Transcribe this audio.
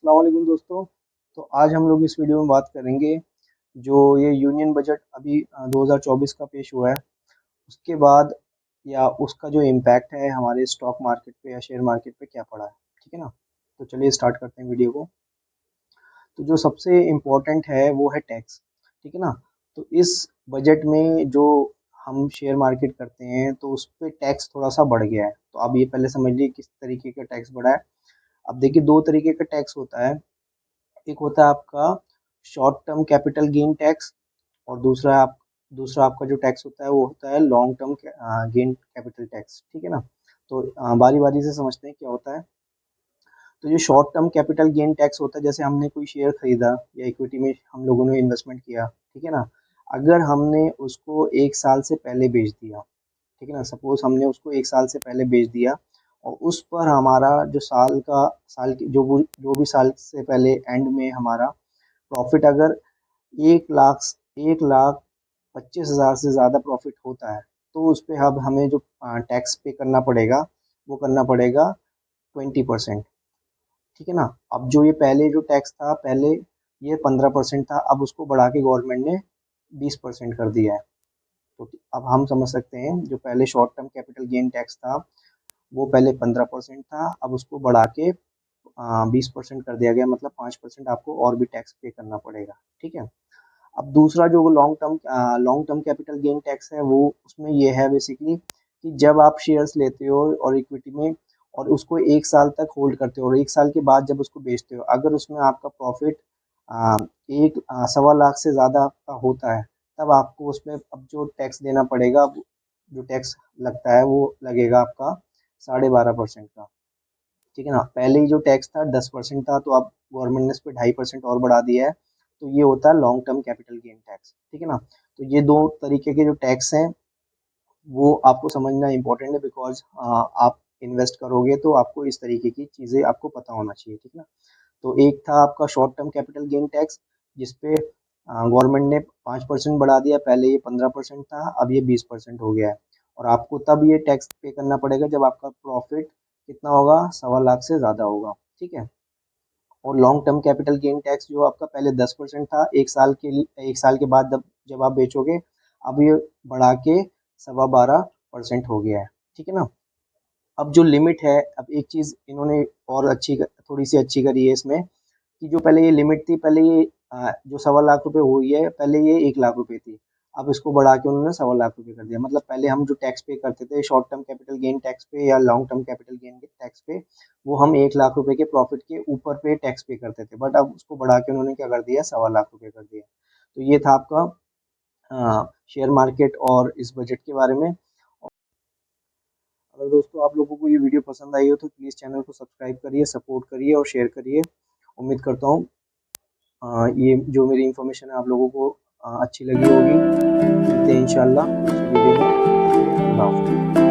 अस्सलाम वालेकुम दोस्तों। तो आज हम लोग इस वीडियो में बात करेंगे जो ये यूनियन बजट अभी 2024 का पेश हुआ है उसके बाद या उसका जो इम्पैक्ट है हमारे स्टॉक मार्केट पे या शेयर मार्केट पे क्या पड़ा है। ठीक है ना। तो चलिए स्टार्ट करते हैं वीडियो को। तो जो सबसे इम्पोर्टेंट है वो है टैक्स। ठीक है ना। तो इस बजट में जो हम शेयर मार्केट करते हैं तो उस पर टैक्स थोड़ा सा बढ़ गया है। तो आप ये पहले समझ लीजिए किस तरीके का टैक्स बढ़ा है। अब देखिए दो तरीके का टैक्स होता है। एक होता है आपका short term capital gain tax और दूसरा आपका जो टैक्स होता है वो होता है long term gain capital tax. ठीक है ना। तो बारी बारी से समझते हैं क्या होता है। तो जो short term capital gain tax होता है जैसे हमने कोई शेयर खरीदा या इक्विटी में हम लोगों ने इन्वेस्टमेंट किया। ठीक है ना। अगर हमने उसको 1 साल से पहले बेच दिया। ठीक है ना। सपोज हमने उसको 1 साल से पहले बेच दिया और उस पर हमारा जो साल की जो भी साल से पहले एंड में हमारा प्रॉफिट अगर 1 लाख 1,25,000 से ज़्यादा प्रॉफिट होता है तो उस पे अब हमें जो टैक्स पे करना पड़ेगा वो करना पड़ेगा 20%। ठीक है ना। अब जो ये पहले जो टैक्स था पहले ये 15% था, अब उसको बढ़ा के गवर्नमेंट ने 20% कर दिया है। तो अब हम समझ सकते हैं जो पहले short term capital gain tax था वो पहले 15% था, अब उसको बढ़ा के 20% कर दिया गया, मतलब 5% आपको और भी टैक्स पे करना पड़ेगा। ठीक है। अब दूसरा जो long term capital gain tax है वो उसमें ये है बेसिकली कि जब आप शेयर्स लेते हो और इक्विटी में और उसको 1 साल तक होल्ड करते हो और 1 साल के बाद जब उसको बेचते हो अगर उसमें आपका प्रॉफिट एक 1.25 लाख से ज़्यादा का होता है तब आपको उसमें अब जो टैक्स देना पड़ेगा, जो टैक्स लगता है वो लगेगा आपका 12.5% का। ठीक है ना। पहले ही जो टैक्स था 10% था तो अब गवर्नमेंट ने इस पे 2.5% और बढ़ा दिया है। तो ये होता है long term capital gain tax. ठीक है ना। तो ये दो तरीके के जो टैक्स हैं वो आपको समझना इम्पोर्टेंट है बिकॉज आप इन्वेस्ट करोगे तो आपको इस तरीके की चीज़ें आपको पता होना चाहिए। ठीक है ना। तो एक था आपका short term capital gain tax जिसपे गवर्नमेंट ने 5% बढ़ा दिया, पहले ये 15% था अब ये 20% हो गया है। और आपको तब ये टैक्स पे करना पड़ेगा जब आपका प्रॉफिट कितना होगा, 1.25 लाख से ज़्यादा होगा। ठीक है। और long term capital gain tax जो आपका पहले 10% था, 1 साल के बाद जब आप बेचोगे अब ये बढ़ा के 12.25% हो गया है। ठीक है ना। अब जो लिमिट है, अब एक चीज़ इन्होंने और थोड़ी सी अच्छी करी है इसमें कि जो पहले ये लिमिट थी, पहले ये जो 1.25 लाख रुपए हुई है, पहले ये 1 लाख रुपए थी। अब इसको बढ़ा के उन्होंने 1.25 लाख रुपए कर दिया। मतलब पहले हम जो टैक्स पे करते थे short term capital gain tax पे या long term capital gain tax पे, वो हम 1 लाख रुपए के प्रॉफिट के ऊपर पे टैक्स पे करते थे, बट अब उसको बढ़ा के उन्होंने क्या कर दिया, 1.25 लाख रुपए कर दिया। तो ये था आपका शेयर मार्केट और इस बजट के बारे में। अगर दोस्तों आप लोगों को ये वीडियो पसंद आई हो तो प्लीज़ चैनल को सब्सक्राइब करिए, सपोर्ट करिए और शेयर करिए। उम्मीद करता हूँ ये जो मेरी इन्फॉर्मेशन है आप लोगों को अच्छी लगी होगी। मिलते हैं इंशाल्लाह नेक्स्ट वीडियो में। अल्लाह हाफ़िज़।